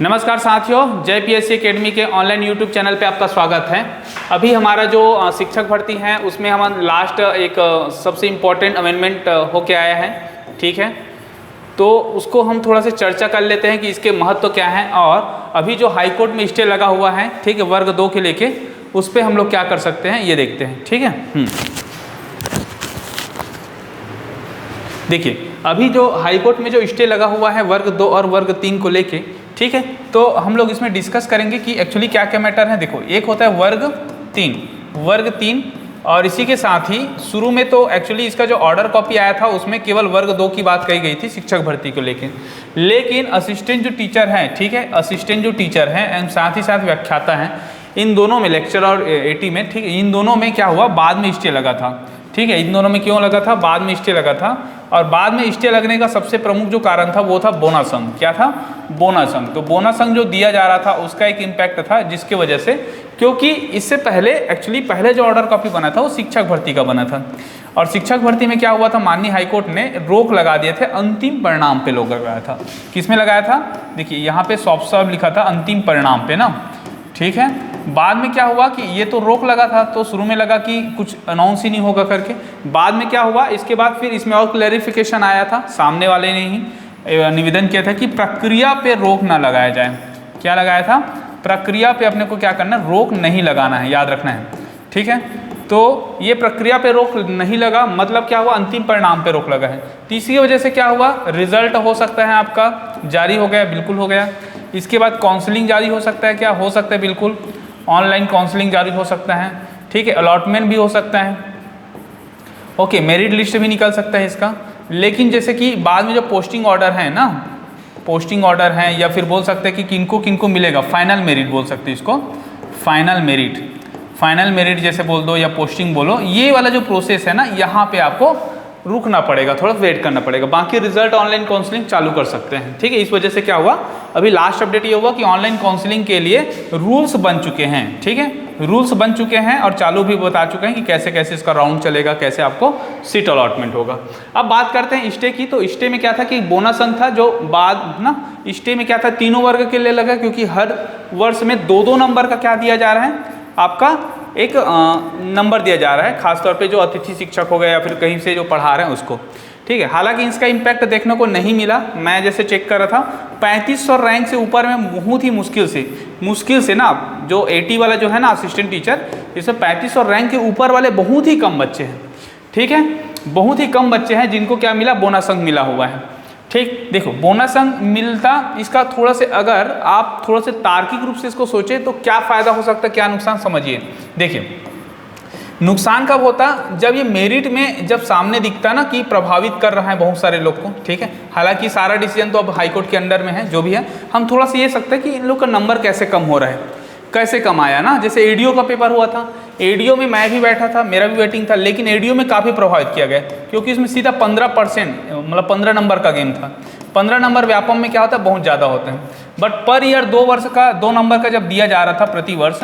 नमस्कार साथियों, जय पीएससी एकेडमी के ऑनलाइन यूट्यूब चैनल पे आपका स्वागत है। अभी हमारा जो शिक्षक भर्ती है उसमें हम लास्ट एक सबसे इम्पोर्टेंट अमेंडमेंट होके आया है, ठीक है। तो उसको हम थोड़ा सा चर्चा कर लेते हैं कि इसके महत्व क्या है और अभी जो हाई कोर्ट में स्टे लगा हुआ है, ठीक है, वर्ग 2 के लेके, उस पर हम लोग क्या कर सकते हैं ये देखते हैं, ठीक है। देखिए, अभी जो हाई कोर्ट में जो स्टे लगा हुआ है वर्ग 2 और वर्ग 3 को लेके, ठीक है, तो हम लोग इसमें डिस्कस करेंगे कि एक्चुअली क्या क्या मैटर है। देखो, एक होता है वर्ग 3 और इसी के साथ ही शुरू में तो एक्चुअली इसका जो ऑर्डर कॉपी आया था उसमें केवल वर्ग 2 की बात कही गई थी शिक्षक भर्ती को लेके, लेकिन असिस्टेंट जो टीचर हैं, ठीक है, असिस्टेंट जो टीचर हैं एंड साथ ही साथ व्याख्याता हैं, इन दोनों में लेक्चर और एटी में, ठीक है, इन दोनों में क्या हुआ, बाद में स्टे लगा था, ठीक है। इन दोनों में क्यों लगा था, बाद में स्टे लगा था। और बाद में स्टे लगने का सबसे प्रमुख जो कारण था वो था बोनस अंक। क्या था? बोनस अंक। तो बोनस अंक जो दिया जा रहा था उसका एक इम्पैक्ट था, जिसके वजह से, क्योंकि इससे पहले एक्चुअली पहले जो ऑर्डर कॉपी बना था वो शिक्षक भर्ती का बना था और शिक्षक भर्ती में क्या हुआ था, माननीय हाईकोर्ट ने रोक लगा दिए थे, अंतिम परिणाम पे लोग लगाया था। किस में लगाया था? देखिए यहाँ पे सॉफ्ट लिखा था अंतिम परिणाम पे ना, ठीक है। बाद में क्या हुआ कि ये तो रोक लगा था, तो शुरू में लगा कि कुछ अनाउंस ही नहीं होगा करके। बाद में क्या हुआ, इसके बाद फिर इसमें और क्लैरिफिकेशन आया था, सामने वाले ने ही निवेदन किया था कि प्रक्रिया पे रोक ना लगाया जाए। क्या लगाया था? प्रक्रिया पे अपने को क्या करना है, रोक नहीं लगाना है, याद रखना है, ठीक है। तो ये प्रक्रिया पे रोक नहीं लगा, मतलब क्या हुआ, अंतिम परिणाम पे रोक लगा है। तीसरी वजह से क्या हुआ, रिजल्ट हो सकता है आपका जारी हो गया, बिल्कुल हो गया। इसके बाद काउंसलिंग जारी हो सकता है, क्या हो सकता है, बिल्कुल ऑनलाइन काउंसलिंग जारी हो सकता है, ठीक है। अलॉटमेंट भी हो सकता है, ओके, मेरिट लिस्ट भी निकल सकता है इसका। लेकिन जैसे कि बाद में जो पोस्टिंग ऑर्डर है ना, पोस्टिंग ऑर्डर है, या फिर बोल सकते हैं कि किनको किनको मिलेगा, फाइनल मेरिट बोल सकते हैं इसको, फाइनल मेरिट जैसे बोल दो या पोस्टिंग बोलो, ये वाला जो प्रोसेस है ना, यहाँ पे आपको रुकना पड़ेगा, थोड़ा वेट करना पड़ेगा। बाकी रिजल्ट ऑनलाइन काउंसलिंग चालू कर सकते हैं, ठीक है। इस वजह से क्या हुआ, अभी लास्ट अपडेट ये हुआ कि ऑनलाइन काउंसलिंग के लिए रूल्स बन चुके हैं, ठीक है, रूल्स बन चुके हैं और चालू भी बता चुके हैं कि कैसे कैसे इसका राउंड चलेगा, कैसे आपको सीट अलॉटमेंट होगा। अब बात करते हैं स्टे की। तो स्टे में क्या था कि बोनस अंक था, जो बाद ना स्टे में क्या था, तीनों वर्ग के लिए लगा, क्योंकि हर वर्ष में 2-2 नंबर का क्या दिया जा रहा है, आपका एक नंबर दिया जा रहा है, खासतौर पे जो अतिथि शिक्षक हो गए या फिर कहीं से जो पढ़ा रहे हैं उसको, ठीक है। हालांकि इसका इम्पैक्ट देखने को नहीं मिला, मैं जैसे चेक कर रहा था 3500 रैंक से ऊपर में बहुत ही मुश्किल से ना, जो 80 वाला जो है ना असिस्टेंट टीचर, इसमें 3500 रैंक के ऊपर वाले बहुत ही कम बच्चे हैं, ठीक है, बहुत ही कम बच्चे हैं जिनको क्या मिला, बोनस अंक मिला हुआ है, ठीक। देखो, बोनस अंक मिलता, इसका थोड़ा से अगर आप थोड़ा से तार्किक रूप से इसको सोचे तो क्या फायदा हो सकता है, क्या नुकसान, समझिए। देखिए, नुकसान कब होता, जब ये मेरिट में जब सामने दिखता ना कि प्रभावित कर रहा है बहुत सारे लोग को, ठीक है। हालांकि सारा डिसीजन तो अब हाईकोर्ट के अंडर में है, जो भी है, हम थोड़ा सा ये सकते हैं कि इन लोग का नंबर कैसे कम हो रहा है, कैसे कम आया ना। जैसे एडीओ का पेपर हुआ था, एडीओ में मैं भी बैठा था, मेरा भी वेटिंग था, लेकिन एडीओ में काफ़ी प्रभावित किया गया, क्योंकि इसमें सीधा 15%, मतलब 15 नंबर का गेम था। 15 नंबर व्यापम में क्या होता है, बहुत ज़्यादा होते हैं, बट पर ईयर 2 वर्ष का 2 नंबर का जब दिया जा रहा था प्रति वर्ष,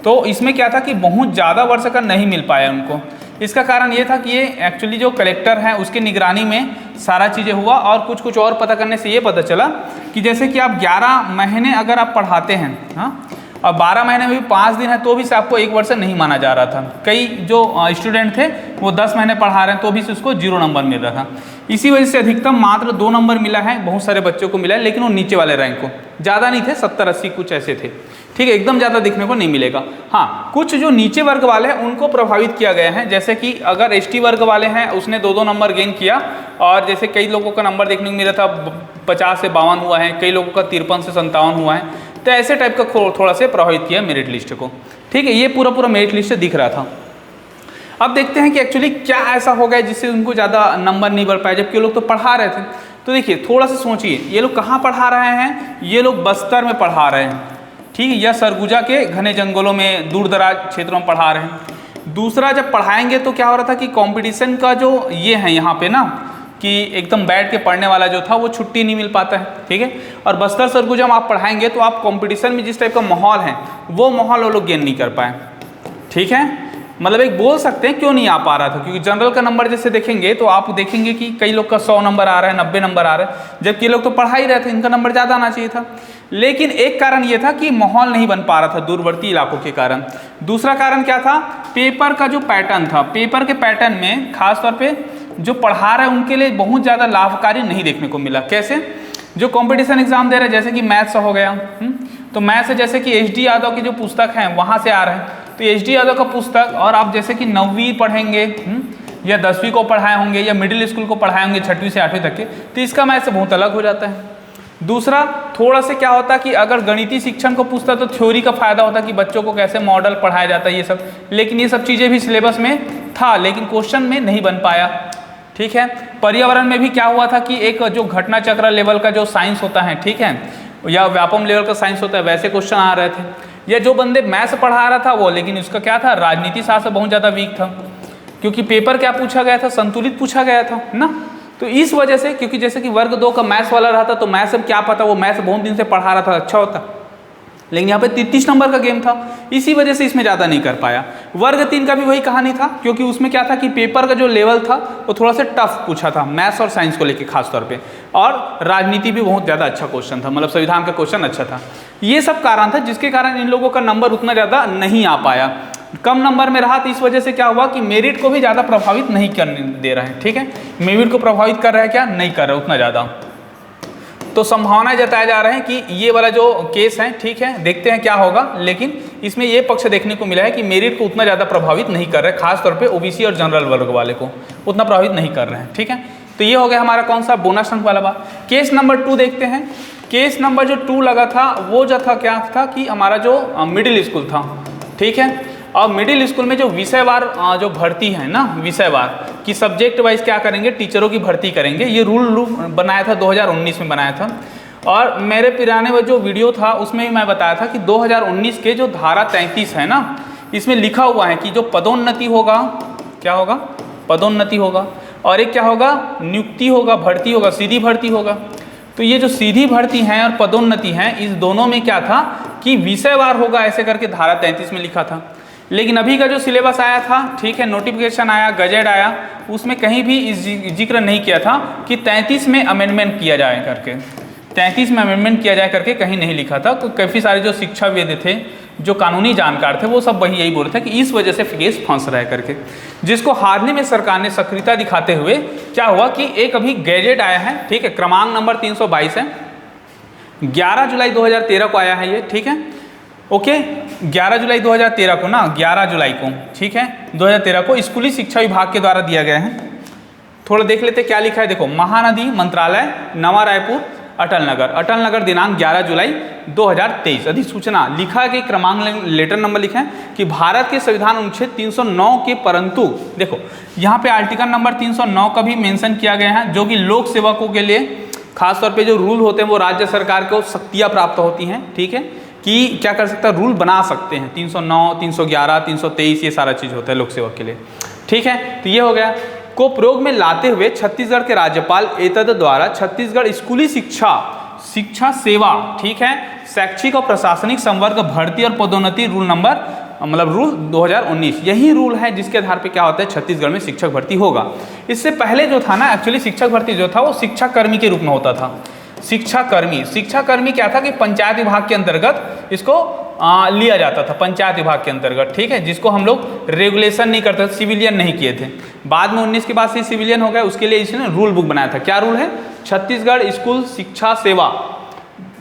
तो इसमें क्या था कि बहुत ज़्यादा वर्ष का नहीं मिल पाया उनको। इसका कारण ये था कि ये एक्चुअली जो कलेक्टर हैं उसकी निगरानी में सारा चीज़ें हुआ, और कुछ और पता करने से ये पता चला कि जैसे कि आप 11 महीने अगर आप पढ़ाते हैं, हाँ, और 12 महीने में भी 5 दिन है तो भी से आपको 1 वर्ष नहीं माना जा रहा था। कई जो स्टूडेंट थे वो 10 महीने पढ़ा रहे हैं तो भी से उसको 0 नंबर मिल रहा था। इसी वजह से अधिकतम मात्र 2 नंबर मिला है, बहुत सारे बच्चों को मिला है, लेकिन वो नीचे वाले रैंक को, ज़्यादा नहीं थे, 70-80 कुछ ऐसे थे, ठीक है, एकदम ज़्यादा दिखने को नहीं मिलेगा। हाँ, कुछ जो नीचे वर्ग वाले हैं उनको प्रभावित किया गया है, जैसे कि अगर एसटी वर्ग वाले हैं उसने 2-2 नंबर गेन किया, और जैसे कई लोगों का नंबर देखने को मिला था 50 से 52 हुआ है, कई लोगों का 53 से 57 हुआ है, तो ऐसे टाइप का थोड़ा से प्रभावित किया मेरिट लिस्ट को, ठीक है। ये पूरा मेरिट लिस्ट दिख रहा था। अब देखते हैं कि एक्चुअली क्या ऐसा हो गया जिससे उनको ज़्यादा नंबर नहीं बढ़ पाए, जबकि लोग तो पढ़ा रहे थे। तो देखिए, थोड़ा सा सोचिए, ये लोग कहाँ पढ़ा रहे हैं, ये लोग बस्तर में पढ़ा रहे हैं, ठीक है, या सरगुजा के घने जंगलों में, दूर दराज क्षेत्रों में पढ़ा रहे हैं। दूसरा, जब पढ़ाएंगे तो क्या हो रहा था कि कंपटीशन का जो ये है यहाँ पे ना, कि एकदम बैठ के पढ़ने वाला जो था वो छुट्टी नहीं मिल पाता है, ठीक है। और बस्तर सरगुजा में आप पढ़ाएंगे तो आप कंपटीशन में जिस टाइप का माहौल है वो माहौल वो लोग गेन नहीं कर पाए, ठीक है। मतलब एक बोल सकते हैं क्यों नहीं आ पा रहा था, क्योंकि जनरल का नंबर जैसे देखेंगे तो आप देखेंगे कि कई लोग का 100 नंबर आ रहा है, 90 नंबर आ रहा है, जबकि ये लोग तो पढ़ा ही रहे थे, इनका नंबर ज़्यादा आना चाहिए था। लेकिन एक कारण ये था कि माहौल नहीं बन पा रहा था दूरवर्ती इलाकों के कारण। दूसरा कारण क्या था, पेपर का जो पैटर्न था, पेपर के पैटर्न में खासतौर पे जो पढ़ा रहे हैं उनके लिए बहुत ज़्यादा लाभकारी नहीं देखने को मिला। कैसे, जो कंपटीशन एग्जाम दे रहे हैं जैसे कि मैथ्स हो गया, तो मैथ्स जैसे कि एच डी यादव की जो पुस्तक हैं वहाँ से आ रहे हैं, तो एच डी यादव का पुस्तक और आप जैसे कि 9वीं पढ़ेंगे या 10वीं को पढ़ाए होंगे या मिडिल स्कूल को पढ़ाए होंगे 6वीं से 8वीं तक के, तो इसका मैथ्स बहुत अलग हो जाता है। दूसरा थोड़ा से क्या होता कि अगर गणितीय शिक्षण को पूछता तो थ्योरी का फायदा होता कि बच्चों को कैसे मॉडल पढ़ाया जाता है ये सब, लेकिन ये सब चीज़ें भी सिलेबस में था लेकिन क्वेश्चन में नहीं बन पाया। ठीक है, पर्यावरण में भी क्या हुआ था कि एक जो घटना चक्र लेवल का जो साइंस होता है, ठीक है, या व्यापम लेवल का साइंस होता है, वैसे क्वेश्चन आ रहे थे। ये जो बंदे मैथ्स पढ़ा रहा था वो, लेकिन उसका क्या था, राजनीति शास्त्र बहुत ज़्यादा वीक था, क्योंकि पेपर क्या पूछा गया था, संतुलित पूछा गया था ना। तो इस वजह से, क्योंकि जैसे कि वर्ग 2 का मैथ्स वाला रहा था तो मैथ्स अब क्या पता, वो मैथ्स बहुत दिन से पढ़ा रहा था, अच्छा होता, लेकिन यहाँ पे 33 नंबर का गेम था, इसी वजह से इसमें ज़्यादा नहीं कर पाया। वर्ग 3 का भी वही कहानी था, क्योंकि उसमें क्या था कि पेपर का जो लेवल था वो थोड़ा सा टफ पूछा था मैथ्स और साइंस को लेकर खास तौर पे, और राजनीति भी बहुत ज़्यादा अच्छा क्वेश्चन था, मतलब संविधान का क्वेश्चन अच्छा था। ये सब कारण था जिसके कारण इन लोगों का नंबर उतना ज़्यादा नहीं आ पाया, कम नंबर में रहा। तो इस वजह से क्या हुआ कि मेरिट को भी ज़्यादा प्रभावित नहीं करने दे रहा है। ठीक है, मेरिट को प्रभावित कर रहा है क्या, नहीं कर रहा है उतना ज़्यादा। तो संभावना जताया जा रहा है कि ये वाला जो केस है, ठीक है, देखते हैं क्या होगा, लेकिन इसमें ये पक्ष देखने को मिला है कि मेरिट को उतना ज़्यादा प्रभावित नहीं कर रहे, खासतौर पे ओबीसी और जनरल वर्ग वाले को उतना प्रभावित नहीं कर रहे हैं। ठीक है, तो ये हो गया हमारा कौन सा, बोनस अंक वाला बात। केस नंबर 2 देखते हैं। केस नंबर जो 2 लगा था वो जो था क्या था कि हमारा जो मिडिल स्कूल था, ठीक है, और मिडिल स्कूल में जो विषयवार जो भर्ती है ना, विषयवार कि सब्जेक्ट वाइज क्या करेंगे, टीचरों की भर्ती करेंगे, ये रूल बनाया था 2019 में बनाया था। और मेरे पुराने वो जो वीडियो था उसमें भी मैं बताया था कि 2019 के जो धारा 33 है ना, इसमें लिखा हुआ है कि जो पदोन्नति होगा, क्या होगा, पदोन्नति होगा, और एक क्या होगा, नियुक्ति होगा, भर्ती होगा, सीधी भर्ती होगा। तो ये जो सीधी भर्ती है और पदोन्नति है, इस दोनों में क्या था कि विषयवार होगा, ऐसे करके धारा 33 में लिखा था। लेकिन अभी का जो सिलेबस आया था, ठीक है, नोटिफिकेशन आया, गजेट आया, उसमें कहीं भी इस जिक्र नहीं किया था कि 33 में अमेंडमेंट किया जाए करके, 33 में अमेंडमेंट किया जाए करके कहीं नहीं लिखा था। तो काफ़ी सारे जो शिक्षाविद थे, जो कानूनी जानकार थे, वो सब वही यही बोल रहे थे कि इस वजह से केस फंस रहा है करके, जिसको हारने में सरकार ने सक्रियता दिखाते हुए क्या हुआ कि एक अभी गैजेट आया है, ठीक है, क्रमांक नंबर 322 है, 11 जुलाई 2013 को आया है ये, ठीक है, ओके, 11 जुलाई 2013 को ना, 11 जुलाई को, ठीक है, 2013 को स्कूली शिक्षा विभाग के द्वारा दिया गया है। थोड़ा देख लेते क्या लिखा है, देखो, महानदी मंत्रालय, नवा रायपुर, अटल नगर दिनांक 11 जुलाई 2023, अधिसूचना लिखा कि क्रमांक लेटर नंबर लिखा है कि भारत के संविधान अनुच्छेद 309 के, परंतु देखो यहाँ पे आर्टिकल नंबर 309 का भी मेंशन किया गया है, जो कि लोक सेवकों के लिए खासतौर पे जो रूल होते हैं वो राज्य सरकार को शक्तियाँ प्राप्त होती हैं, ठीक है, कि क्या कर सकता है, रूल बना सकते हैं, 309, 311, 323, ये सारा चीज़ होता है लोक सेवक के लिए। ठीक है, तो ये हो गया। को प्रयोग में लाते हुए छत्तीसगढ़ के राज्यपाल एतद द्वारा छत्तीसगढ़ स्कूली शिक्षा सेवा, ठीक है, शैक्षिक और प्रशासनिक संवर्ग भर्ती और पदोन्नति रूल नंबर, मतलब रूल 2019, यही रूल है जिसके आधार पे क्या होता है, छत्तीसगढ़ में शिक्षक भर्ती होगा। इससे पहले जो था ना, एक्चुअली शिक्षक भर्ती जो था वो शिक्षा कर्मी के रूप में होता था। शिक्षा कर्मी क्या था कि पंचायत विभाग के अंतर्गत इसको लिया जाता था, पंचायत विभाग के अंतर्गत, ठीक है, जिसको हम लोग रेगुलेशन नहीं करते थे, सिविलियन नहीं किए थे। बाद में 19 के बाद से सिविलियन हो गया, उसके लिए इसने रूल बुक बनाया था। क्या रूल है, छत्तीसगढ़ स्कूल शिक्षा सेवा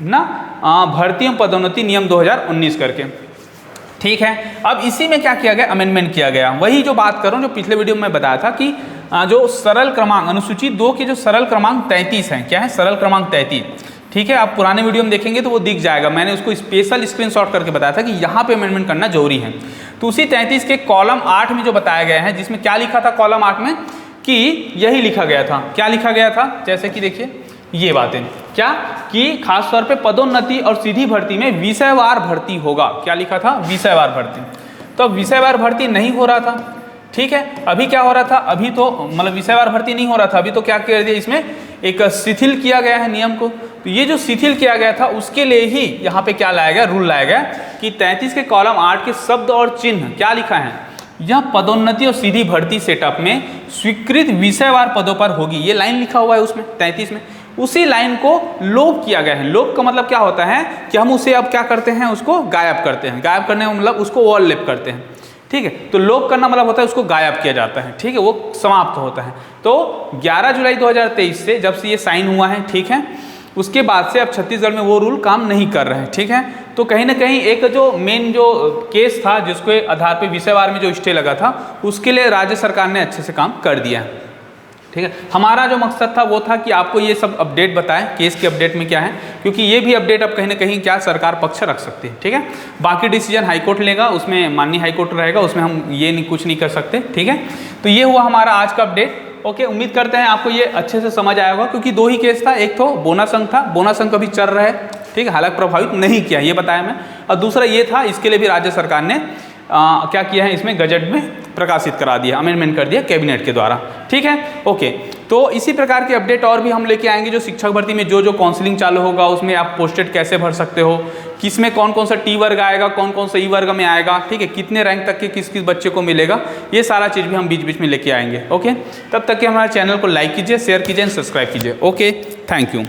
ना, भर्ती एवं पदोन्नति नियम 2019 करके, ठीक है। अब इसी में क्या किया गया, अमेंडमेंट किया गया। वही जो बात करूँ जो पिछले वीडियो में बताया था कि जो सरल क्रमांक अनुसूची 2 के जो सरल क्रमांक 33 हैं, क्या है, सरल क्रमांक 33, ठीक है, आप पुराने वीडियो में देखेंगे तो वो दिख जाएगा। मैंने उसको स्पेशल स्क्रीनशॉट करके बताया था कि यहाँ पे अमेंडमेंट करना जरूरी है। तो उसी 33 के कॉलम 8 में जो बताया गया है, जिसमें क्या लिखा था कॉलम 8 में, कि यही लिखा गया था। क्या लिखा गया था, जैसे कि देखिए ये बातें, क्या कि खास तौर पे पदोन्नति और सीधी भर्ती में विषयवार भर्ती होगा। क्या लिखा था, विषयवार भर्ती। तो विषयवार भर्ती नहीं हो रहा था, ठीक है। अभी क्या हो रहा था, अभी तो मतलब विषयवार भर्ती नहीं हो रहा था, अभी तो क्या कर दिया, इसमें एक शिथिल किया गया है नियम को। तो ये जो शिथिल किया गया था उसके लिए ही यहाँ पे क्या लाया गया, रूल लाया गया कि 33 के कॉलम 8 के शब्द और चिन्ह क्या लिखा है, यह पदोन्नति और सीधी भर्ती सेटअप में स्वीकृत विषयवार पदों पर होगी। ये लाइन लिखा हुआ है उसमें 33 में, उसी लाइन को लोप किया गया है। लोप का मतलब क्या होता है कि हम उसे अब क्या करते हैं, उसको गायब करते हैं। गायब करने का मतलब उसको ओवरलैप करते हैं, ठीक है। तो लोप करना मतलब होता है उसको गायब किया जाता है, ठीक है, वो समाप्त होता है। तो 11 जुलाई 2023 से जब से ये साइन हुआ है, ठीक है, उसके बाद से अब छत्तीसगढ़ में वो रूल काम नहीं कर रहे हैं, ठीक है। तो कहीं ना कहीं एक जो मेन जो केस था जिसके आधार पे विषयवार में जो स्टे लगा था, उसके लिए राज्य सरकार ने अच्छे से काम कर दिया है, ठीक है। हमारा जो मकसद था वो था कि आपको ये सब अपडेट बताएं, केस के अपडेट में क्या है, क्योंकि ये भी अपडेट अब कहीं ना कहीं क्या सरकार पक्ष रख सकती है, ठीक है। बाकी डिसीजन हाईकोर्ट लेगा, उसमें माननीय हाईकोर्ट रहेगा, उसमें हम ये नहीं कुछ नहीं कर सकते, ठीक है। तो ये हुआ हमारा आज का अपडेट। ओके, उम्मीद करते हैं आपको ये अच्छे से समझ आया होगा, क्योंकि दो ही केस था, एक तो बोनस अंक था, बोनस अंक अभी चल रहा है, ठीक है, हालांकि प्रभावित नहीं किया ये बताया मैं, और दूसरा ये था, इसके लिए भी राज्य सरकार ने क्या किया है, इसमें गजट में प्रकाशित करा दिया, अमेंडमेंट कर दिया कैबिनेट के द्वारा, ठीक है। ओके, तो इसी प्रकार के अपडेट और भी हम लेके आएंगे। जो शिक्षक भर्ती में जो जो काउंसलिंग चालू होगा उसमें आप पोस्टेड कैसे भर सकते हो, किसमें कौन कौन सा टी वर्ग आएगा, कौन कौन सा ई वर्ग में आएगा, ठीक है, कितने रैंक तक के किस किस बच्चे को मिलेगा, ये सारा चीज़ भी हम बीच बीच में लेके आएंगे। ओके, तब तक के हमारे चैनल को लाइक कीजिए, शेयर कीजिए, सब्सक्राइब कीजिए। Okay, thank you.